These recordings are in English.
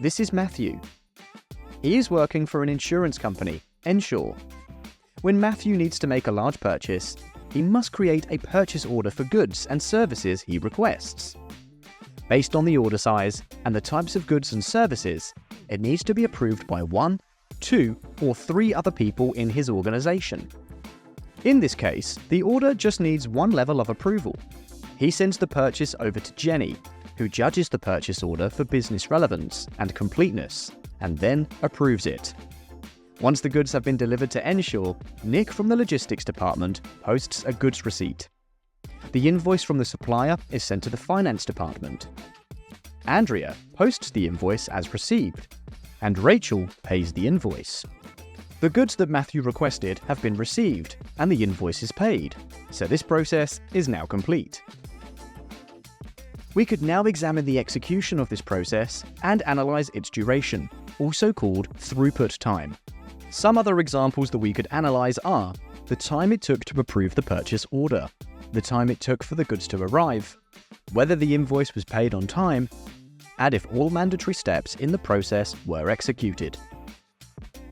This is Matthew. He is working for an insurance company, Ensure. When Matthew needs to make a large purchase, he must create a purchase order for goods and services he requests. Based on the order size and the types of goods and services, it needs to be approved by 1, 2, or 3 other people in his organization. In this case, the order just needs one level of approval. He sends the purchase over to Jenny, who judges the purchase order for business relevance and completeness, and then approves it. Once the goods have been delivered to Ensure, Nick from the logistics department posts a goods receipt. The invoice from the supplier is sent to the finance department. Andrea posts the invoice as received, and Rachel pays the invoice. The goods that Matthew requested have been received, and the invoice is paid, so this process is now complete. We could now examine the execution of this process and analyze its duration, also called throughput time. Some other examples that we could analyze are the time it took to approve the purchase order, the time it took for the goods to arrive, whether the invoice was paid on time, and if all mandatory steps in the process were executed.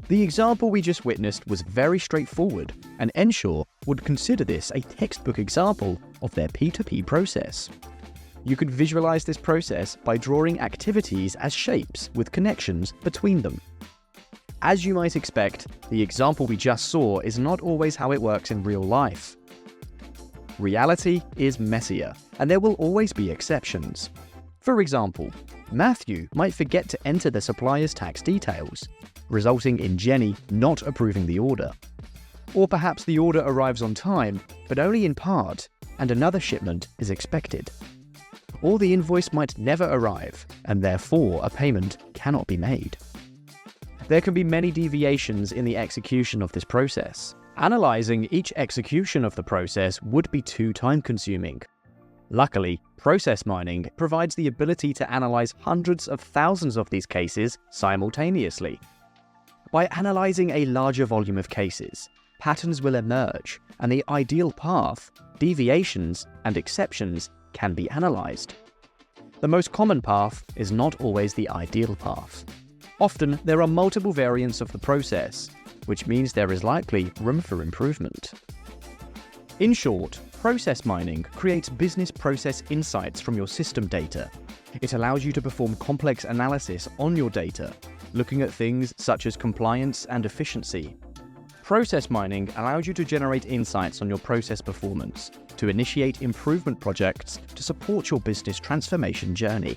The example we just witnessed was very straightforward, and Ensure would consider this a textbook example of their P2P process. You could visualize this process by drawing activities as shapes with connections between them. As you might expect, the example we just saw is not always how it works in real life. Reality is messier, and there will always be exceptions. For example, Matthew might forget to enter the supplier's tax details, resulting in Jenny not approving the order. Or perhaps the order arrives on time, but only in part, and another shipment is expected. Or the invoice might never arrive, and therefore a payment cannot be made. There can be many deviations in the execution of this process. Analyzing each execution of the process would be too time-consuming. Luckily, process mining provides the ability to analyze hundreds of thousands of these cases simultaneously. By analyzing a larger volume of cases, patterns will emerge, and the ideal path, deviations, and exceptions can be analyzed. The most common path is not always the ideal path. Often, there are multiple variants of the process, which means there is likely room for improvement. In short, process mining creates business process insights from your system data. It allows you to perform complex analysis on your data, looking at things such as compliance and efficiency. Process mining allows you to generate insights on your process performance, to initiate improvement projects to support your business transformation journey.